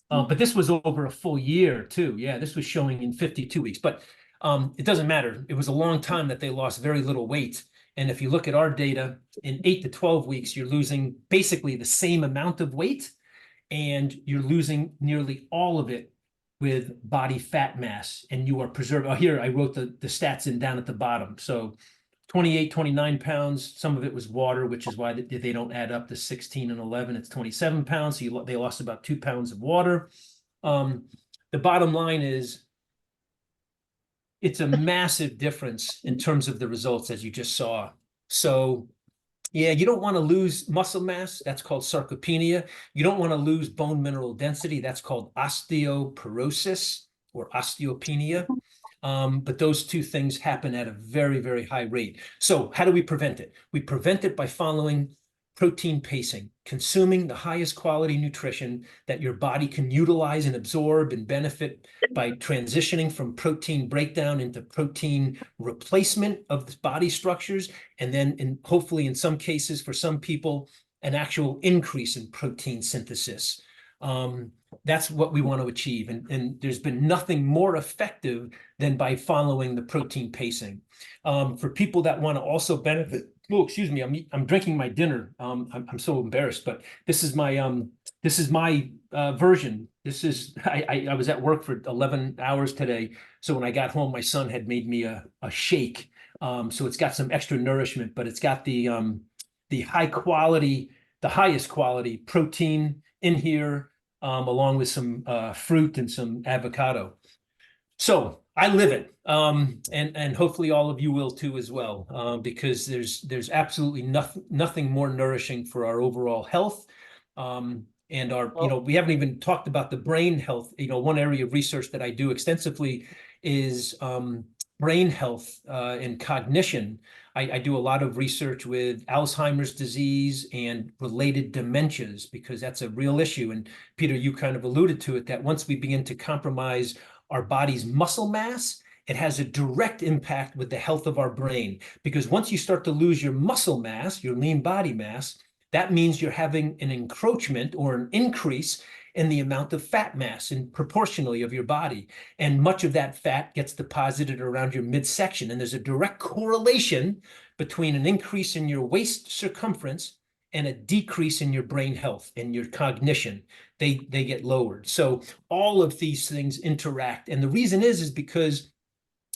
But this was over a full year too. Yeah, this was showing in 52 weeks. But it doesn't matter. It was a long time that they lost very little weight. And if you look at our data, in 8 to 12 weeks, you're losing basically the same amount of weight, and you're losing nearly all of it with body fat mass, and you are preserving. Oh, here I wrote the stats in down at the bottom. So 28, 29 pounds. Some of it was water, which is why they don't add up to 16 and 11. It's 27 pounds. So they lost about 2 pounds of water. The bottom line is it's a massive difference in terms of the results, as you just saw. So Yeah, you don't want to lose muscle mass. That's called sarcopenia. You don't want to lose bone mineral density. That's called osteoporosis or osteopenia. But those two things happen at a very, very high rate. So how do we prevent it? We prevent it by following protein pacing, consuming the highest quality nutrition that your body can utilize and absorb and benefit by transitioning from protein breakdown into protein replacement of the body structures, and then hopefully in some cases for some people, an actual increase in protein synthesis. That's what we want to achieve. And there's been nothing more effective than by following the protein pacing. For people that want to also benefit, oh, excuse me, I'm drinking my dinner. I'm so embarrassed, but this is my version. This is I was at work for 11 hours today. So when I got home, my son had made me a shake. So it's got some extra nourishment, but it's got the high quality, the highest quality protein in here, along with some fruit and some avocado. So I live it, and hopefully all of you will too as well, because there's absolutely nothing more nourishing for our overall health, and our, you know, we haven't even talked about the brain health. You know, one area of research that I do extensively is brain health and cognition. I do a lot of research with Alzheimer's disease and related dementias, because that's a real issue. And Peter, you kind of alluded to it, that once we begin to compromise our body's muscle mass, it has a direct impact with the health of our brain. Because once you start to lose your muscle mass, your lean body mass, that means you're having an encroachment or an increase in the amount of fat mass and proportionally of your body. And much of that fat gets deposited around your midsection. And there's a direct correlation between an increase in your waist circumference and a decrease in your brain health and your cognition. They get lowered. So all of these things interact. And the reason is because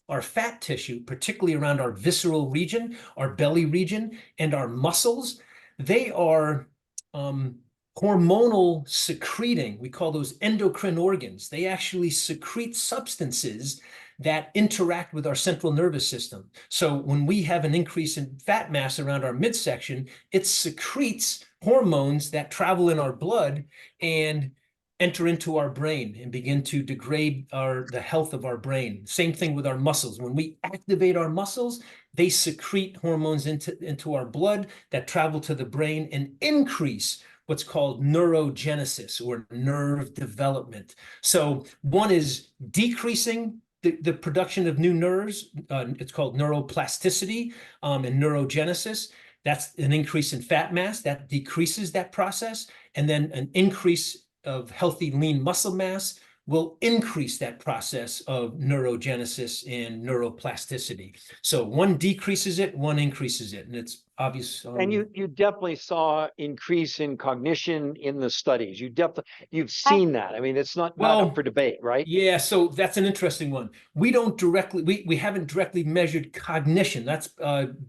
our fat tissue, particularly around our visceral region, our belly region, and our muscles, they are hormonal secreting. We call those endocrine organs. They actually secrete substances that interact with our central nervous system. So when we have an increase in fat mass around our midsection, it secretes hormones that travel in our blood and enter into our brain and begin to degrade the health of our brain. Same thing with our muscles. When we activate our muscles, they secrete hormones into our blood that travel to the brain and increase what's called neurogenesis or nerve development. So one is decreasing the production of new nerves. It's called neuroplasticity and neurogenesis. That's an increase in fat mass that decreases that process. And then an increase of healthy lean muscle mass will increase that process of neurogenesis and neuroplasticity. So one decreases it, one increases it, and it's obvious. And you definitely saw increase in cognition in the studies. You've seen that. I mean, it's not up for debate, right? Yeah, so that's an interesting one. We haven't directly measured cognition. That's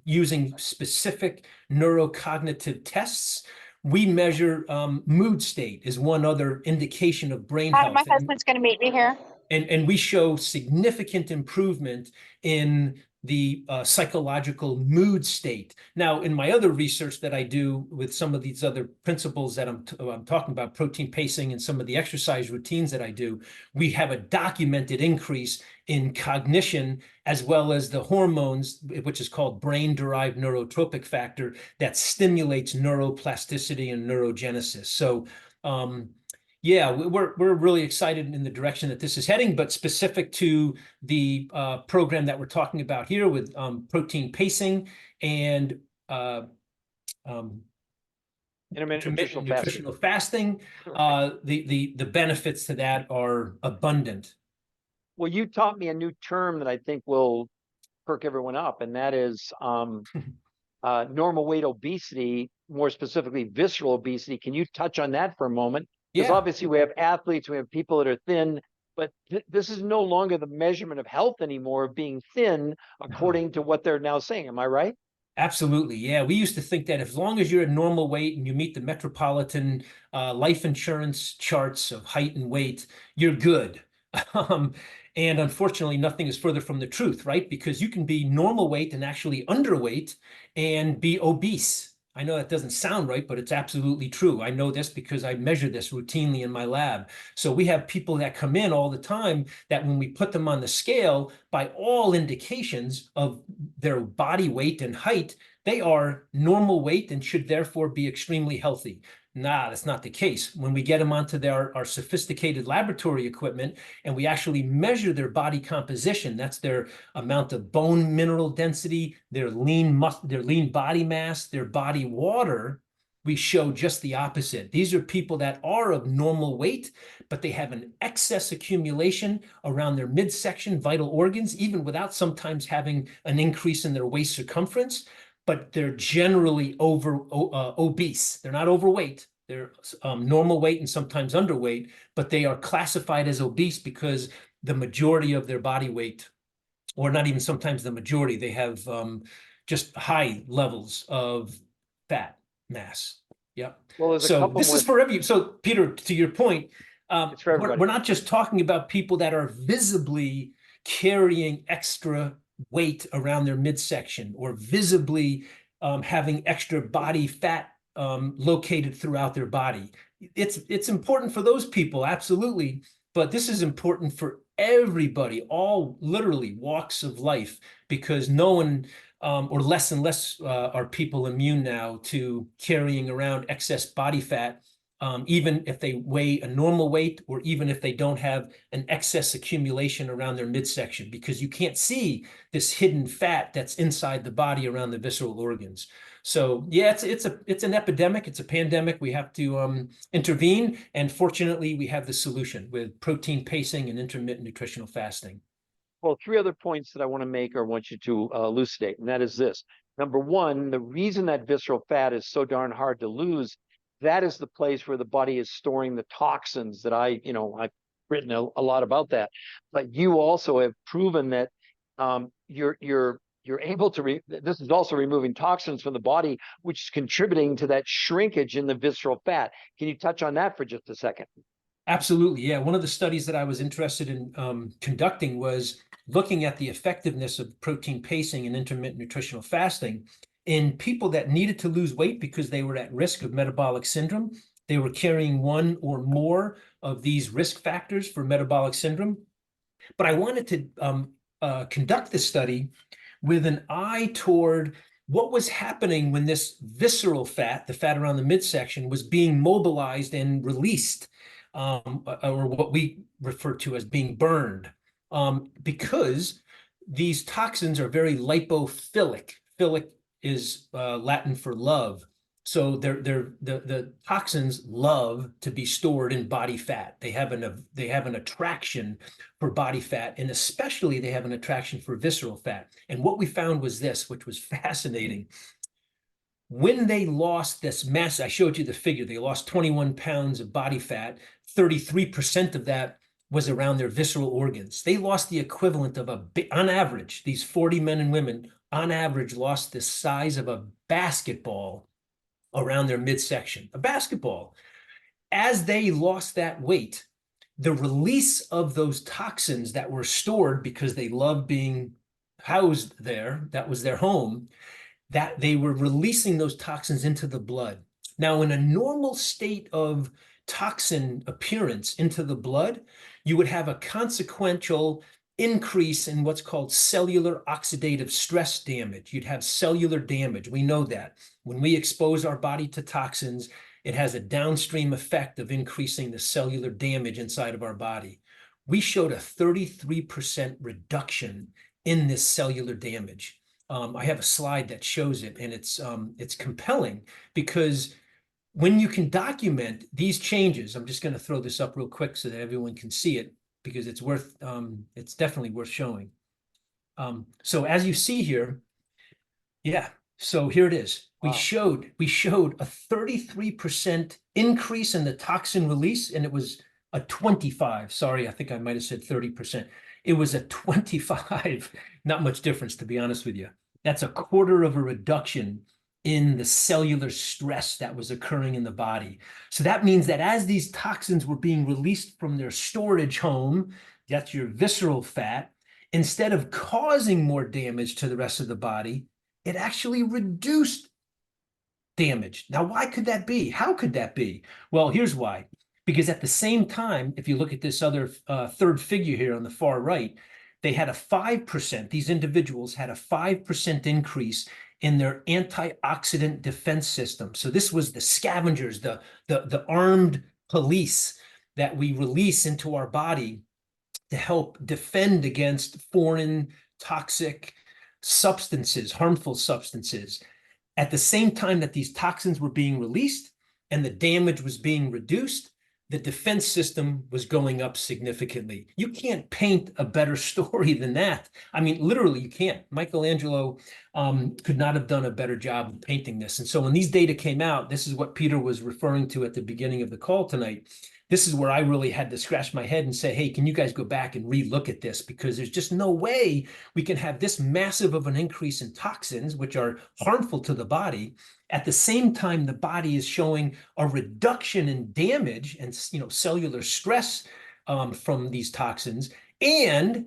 using specific neurocognitive tests. We measure mood state is one other indication of brain health. My husband's going to meet me here. And we show significant improvement in the psychological mood state. Now, in my other research that I do with some of these other principles that I'm talking about, protein pacing and some of the exercise routines that I do, we have a documented increase in cognition as well as the hormones, which is called brain-derived neurotrophic factor, that stimulates neuroplasticity and neurogenesis. So, yeah, we're really excited in the direction that this is heading, but specific to the program that we're talking about here with protein pacing and intermittent nutritional fasting, the benefits to that are abundant. Well, you taught me a new term that I think will perk everyone up, and that is normal weight obesity, more specifically visceral obesity. Can you touch on that for a moment? Because obviously we have athletes, we have people that are thin, but this is no longer the measurement of health anymore, of being thin, according to what they're now saying. Am I right? Absolutely. Yeah. We used to think that as long as you're at normal weight and you meet the metropolitan life insurance charts of height and weight, you're good. And unfortunately, nothing is further from the truth, right? Because you can be normal weight and actually underweight and be obese. I know that doesn't sound right, but it's absolutely true. I know this because I measure this routinely in my lab. So we have people that come in all the time that when we put them on the scale, by all indications of their body weight and height, they are normal weight and should therefore be extremely healthy. Nah, that's not the case. When we get them onto our sophisticated laboratory equipment and we actually measure their body composition, that's their amount of bone mineral density, their lean body mass, their body water, we show just the opposite. These are people that are of normal weight, but they have an excess accumulation around their midsection vital organs, even without sometimes having an increase in their waist circumference. But they're generally obese. They're not overweight. They're normal weight and sometimes underweight, but they are classified as obese because the majority of their body weight, or not even sometimes the majority, they have just high levels of fat mass. Yep. Well, there's a So couple this more. is for every. So Peter, to your point, It's for everybody. we're not just talking about people that are visibly carrying extra weight around their midsection or visibly having extra body fat located throughout their body. It's important for those people, absolutely, but this is important for everybody, all literally walks of life, because no one or less and less are people immune now to carrying around excess body fat, even if they weigh a normal weight or even if they don't have an excess accumulation around their midsection, because you can't see this hidden fat that's inside the body around the visceral organs. So yeah, it's an epidemic, it's a pandemic. We have to intervene, and fortunately, we have the solution with protein pacing and intermittent nutritional fasting. Well, three other points that I want to make or want you to elucidate, and that is this. Number one, the reason that visceral fat is so darn hard to lose, that is the place where the body is storing the toxins that I've written a lot about that. But you also have proven that you're able to this is also removing toxins from the body, which is contributing to that shrinkage in the visceral fat. Can you touch on that for just a second? Absolutely, yeah. One of the studies that I was interested in conducting was looking at the effectiveness of protein pacing and intermittent nutritional fasting in people that needed to lose weight because they were at risk of metabolic syndrome. They were carrying one or more of these risk factors for metabolic syndrome. But I wanted to conduct this study with an eye toward what was happening when this visceral fat, the fat around the midsection, was being mobilized and released, or what we refer to as being burned, because these toxins are very lipophilic. Philic is Latin for love. So the toxins love to be stored in body fat. They have an attraction for body fat, and especially they have an attraction for visceral fat. And what we found was this, which was fascinating. When they lost this mass, I showed you the figure, they lost 21 pounds of body fat, 33% of that was around their visceral organs. They lost the equivalent of on average, these 40 men and women, on average, lost the size of a basketball around their midsection, a basketball. As they lost that weight, the release of those toxins that were stored because they loved being housed there, that was their home, that they were releasing those toxins into the blood. Now, in a normal state of toxin appearance into the blood, you would have a consequential increase in what's called cellular oxidative stress damage. You'd have cellular damage. We know that. When we expose our body to toxins, it has a downstream effect of increasing the cellular damage inside of our body. We showed a 33% reduction in this cellular damage. I have a slide that shows it, and it's compelling because when you can document these changes, I'm just going to throw this up real quick so that everyone can see it, because it's definitely worth showing. So as you see here, yeah, so here it is. Wow. We showed a 33% increase in the toxin release, and it was a 25. Sorry, I think I might have said 30%. It was a 25, not much difference, to be honest with you. That's a quarter of a reduction in the cellular stress that was occurring in the body. So that means that as these toxins were being released from their storage home, that's your visceral fat, instead of causing more damage to the rest of the body, it actually reduced damaged. Now, why could that be? How could that be? Well, here's why. Because at the same time, if you look at this other third figure here on the far right, they had a 5%, these individuals had a 5% increase in their antioxidant defense system. So this was the scavengers, the armed police that we release into our body to help defend against foreign toxic substances, harmful substances. At the same time that these toxins were being released and the damage was being reduced, the defense system was going up significantly. You can't paint a better story than that. I mean, literally, you can't. Michelangelo could not have done a better job of painting this. And so when these data came out, this is what Peter was referring to at the beginning of the call tonight. This is where I really had to scratch my head and say, hey, can you guys go back and relook at this? Because there's just no way we can have this massive of an increase in toxins, which are harmful to the body. At the same time, the body is showing a reduction in damage and cellular stress from these toxins, and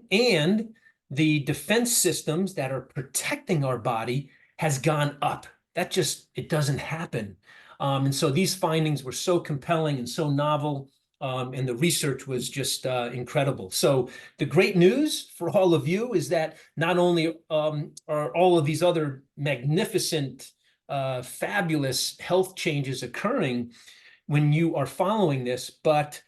the defense systems that are protecting our body has gone up. It doesn't happen. And so these findings were so compelling and so novel, and the research was just incredible. So the great news for all of you is that not only are all of these other magnificent, fabulous health changes occurring when you are following this, but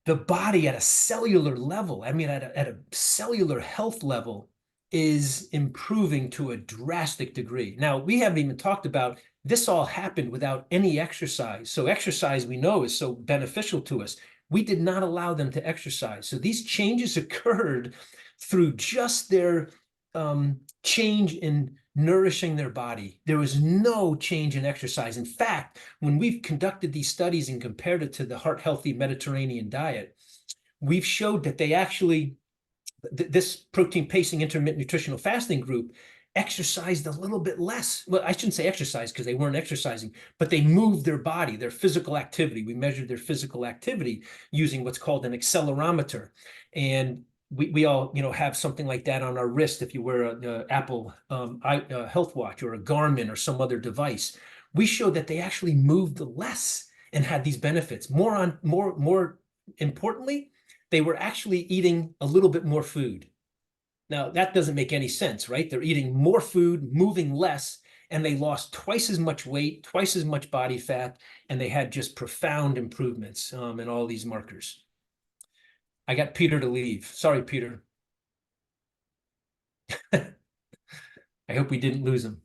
the body at a cellular level, I mean, at a cellular health level, is improving to a drastic degree. Now, we haven't even talked about this all happened without any exercise. So exercise, we know, is so beneficial to us. We did not allow them to exercise. So these changes occurred through just their change in nourishing their body. There was no change in exercise. In fact, when we've conducted these studies and compared it to the heart healthy Mediterranean diet, we've showed that they actually, this protein pacing intermittent nutritional fasting group exercised a little bit less. Well, I shouldn't say exercise because they weren't exercising, but they moved their body, their physical activity. We measured their physical activity using what's called an accelerometer. And we all, have something like that on our wrist if you wear a Apple Health Watch or a Garmin or some other device. We showed that they actually moved less and had these benefits. More importantly, they were actually eating a little bit more food. Now, that doesn't make any sense, right? They're eating more food, moving less, and they lost twice as much weight, twice as much body fat, and they had just profound improvements in all these markers. I got Peter to leave. Sorry, Peter. I hope we didn't lose him.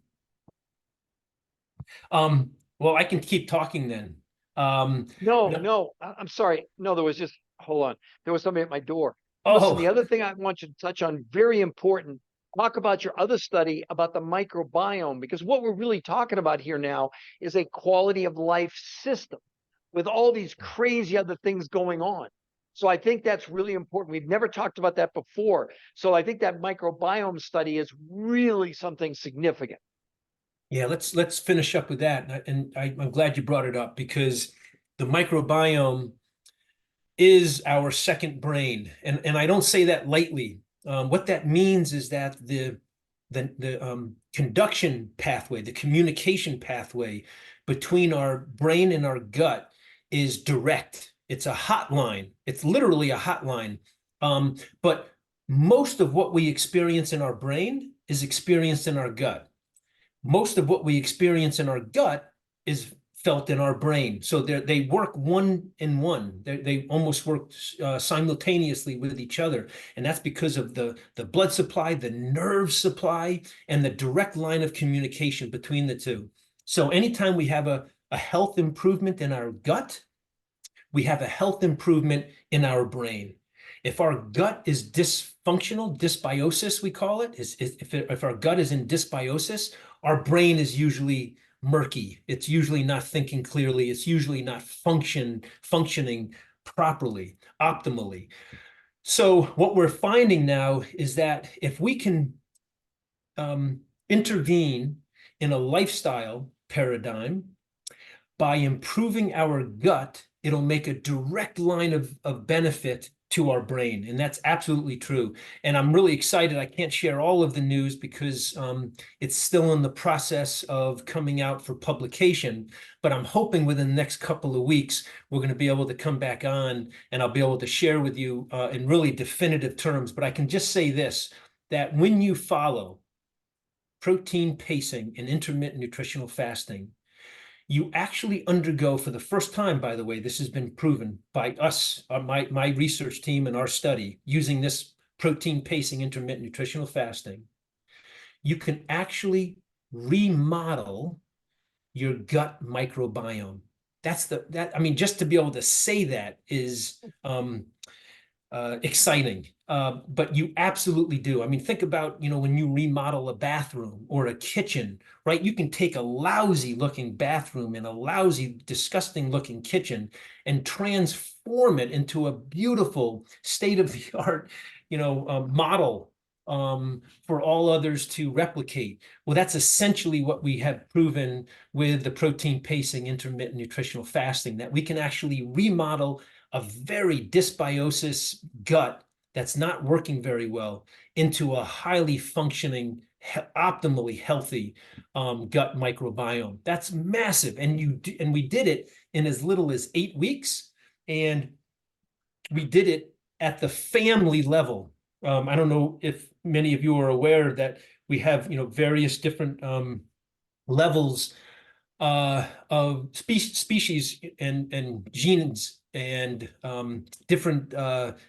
Well, I can keep talking then. No, I'm sorry. No, hold on. There was somebody at my door. Oh, listen, the other thing I want you to touch on, very important, talk about your other study about the microbiome, because what we're really talking about here now is a quality of life system with all these crazy other things going on. So I think that's really important. We've never talked about that before. So I think that microbiome study is really something significant. Yeah, let's finish up with that. And I'm glad you brought it up, because the microbiome is our second brain. And I don't say that lightly. What that means is that the conduction pathway, the communication pathway between our brain and our gut is direct. It's a hotline. It's literally a hotline. But most of what we experience in our brain is experienced in our gut. Most of what we experience in our gut is felt in our brain. So they work one in one. They almost work simultaneously with each other. And that's because of the blood supply, the nerve supply, and the direct line of communication between the two. So anytime we have a health improvement in our gut, we have a health improvement in our brain. If our gut is dysfunctional, dysbiosis we call it, if our gut is in dysbiosis, our brain is usually murky. It's usually not thinking clearly. It's usually not functioning properly, optimally. So what we're finding now is that if we can intervene in a lifestyle paradigm by improving our gut, it'll make a direct line of benefit to our brain. And that's absolutely true. And I'm really excited. I can't share all of the news because it's still in the process of coming out for publication. But I'm hoping within the next couple of weeks, we're going to be able to come back on and I'll be able to share with you in really definitive terms. But I can just say this, that when you follow protein pacing and intermittent nutritional fasting, you actually undergo, for the first time, by the way, this has been proven by us, my research team and our study, using this protein pacing intermittent nutritional fasting, you can actually remodel your gut microbiome. I mean, just to be able to say that is exciting. But you absolutely do. I mean, think about, when you remodel a bathroom or a kitchen, right? You can take a lousy looking bathroom and a lousy, disgusting looking kitchen and transform it into a beautiful state of the art, model for all others to replicate. Well, that's essentially what we have proven with the protein pacing intermittent nutritional fasting, that we can actually remodel a very dysbiosis gut that's not working very well into a highly functioning, optimally healthy gut microbiome. That's massive. And we did it in as little as 8 weeks. And we did it at the family level. I don't know if many of you are aware that we have, various different levels of species and genes and different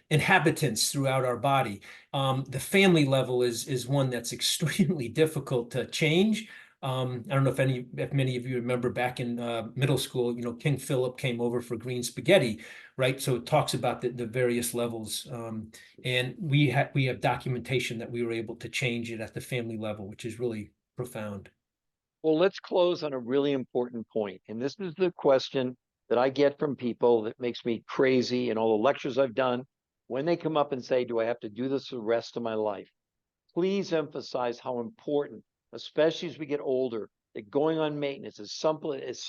inhabitants throughout our body. The family level is one that's extremely difficult to change. I don't know if many of you remember back in middle school, King Philip came over for green spaghetti, right? So it talks about the various levels, and we have documentation that we were able to change it at the family level, which is really profound. Well, let's close on a really important point. And this is the question that I get from people that makes me crazy in all the lectures I've done. When they come up and say, do I have to do this the rest of my life? Please emphasize how important, especially as we get older, that going on maintenance is something as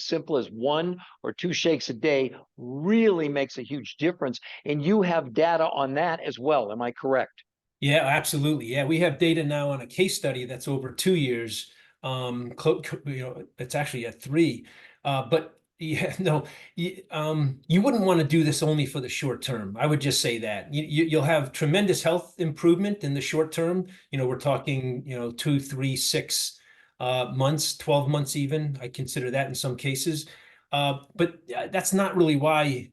simple as 1 or 2 shakes a day really makes a huge difference. And you have data on that as well. Am I correct? Yeah, absolutely. Yeah, we have data now on a case study that's over 2 years. It's actually at 3. But yeah, no, you wouldn't want to do this only for the short term. I would just say that you'll have tremendous health improvement in the short term. We're talking, 2, 3, 6 months, 12 months even. I consider that in some cases. But that's not really why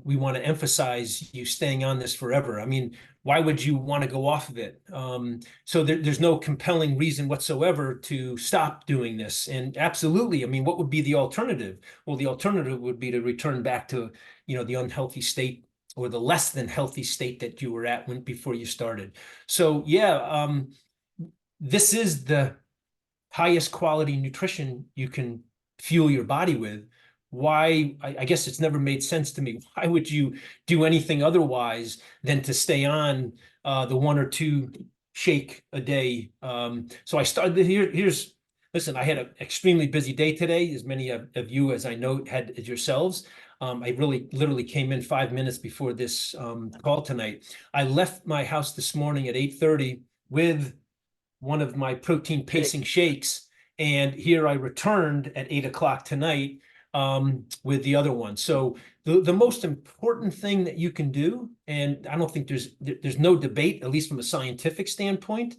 we want to emphasize you staying on this forever. I mean, why would you want to go off of it? So there's no compelling reason whatsoever to stop doing this. And absolutely, I mean, what would be the alternative? Well, the alternative would be to return back to, the unhealthy state or the less than healthy state that you were at before you started. So yeah, this is the highest quality nutrition you can fuel your body with. Why? I guess it's never made sense to me. Why would you do anything otherwise than to stay on the 1 or 2 shake a day? So I started listen, I had an extremely busy day today, as many of you, as I know, had as yourselves. I literally came in 5 minutes before this call tonight. I left my house this morning at 8:30 with one of my protein pacing shakes, and here I returned at 8 o'clock tonight with the other one. So the most important thing that you can do, and I don't think there's no debate, at least from a scientific standpoint,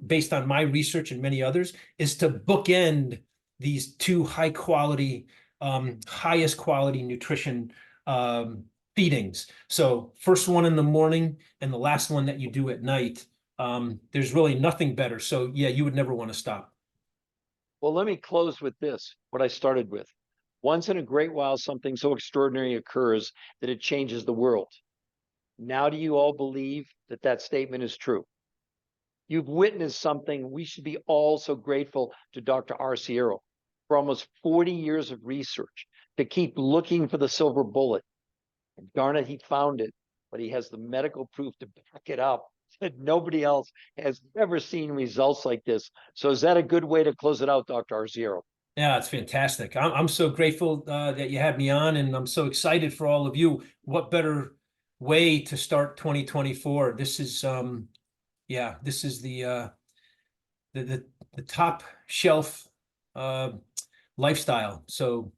based on my research and many others, is to bookend these 2 high quality, highest quality nutrition feedings. So first one in the morning and the last one that you do at night. There's really nothing better. So yeah, you would never want to stop. Well, let me close with this, what I started with. Once in a great while, something so extraordinary occurs that it changes the world. Now, do you all believe that that statement is true? You've witnessed something. We should be all so grateful to Dr. Arciero for almost 40 years of research to keep looking for the silver bullet. And darn it, he found it, but he has the medical proof to back it up. That nobody else has ever seen results like this. So is that a good way to close it out, Dr. Arciero? Yeah, it's fantastic. I'm so grateful that you had me on, and I'm so excited for all of you. What better way to start 2024. This is yeah, this is the top shelf lifestyle. So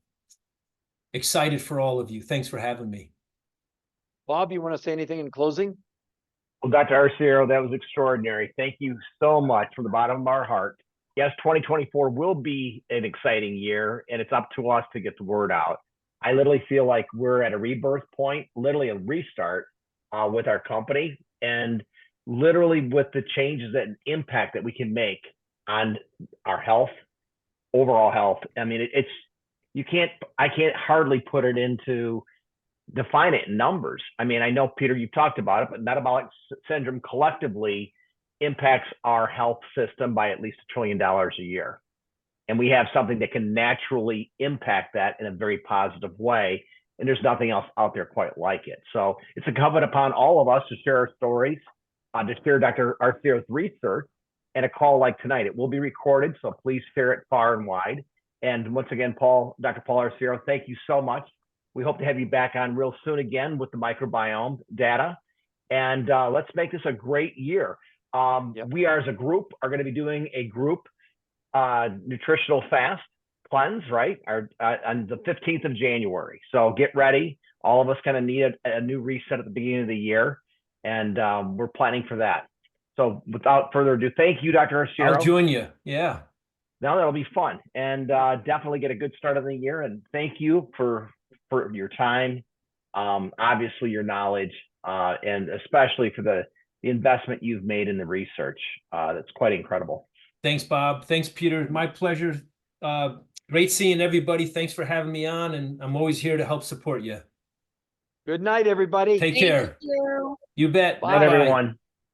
excited for all of you. Thanks for having me. Bob, you want to say anything in closing? Well, Dr. Arciero, that was extraordinary. Thank you so much from the bottom of our heart. Yes, 2024 will be an exciting year, and it's up to us to get the word out. I literally feel like we're at a rebirth point, literally a restart with our company, and literally with the changes and impact that we can make on our health, overall health. I mean, I can't hardly put it into define it in numbers. I mean, I know, Peter, you've talked about it, but metabolic syndrome collectively impacts our health system by at least $1 trillion a year. And we have something that can naturally impact that in a very positive way. And there's nothing else out there quite like it. So it's incumbent upon all of us to share our stories, to share Dr. Arciero's research, and a call like tonight. It will be recorded, so please share it far and wide. And once again, Dr. Paul Arciero, thank you so much. We hope to have you back on real soon again with the microbiome data. And let's make this a great year. We are, as a group, are going to be doing a group nutritional fast cleanse, right? On the 15th of January. So get ready. All of us kind of need a new reset at the beginning of the year. And we're planning for that. So without further ado, thank you, Dr. Arciero. I'll join you. Yeah. Now that'll be fun, and definitely get a good start of the year. And thank you for your time, obviously your knowledge, and especially for the investment you've made in the research. That's quite incredible. Thanks, Bob. Thanks, Peter. My pleasure. Great seeing everybody. Thanks for having me on, and I'm always here to help support you. Good night, everybody. Take care. You. You bet. Good night, everyone.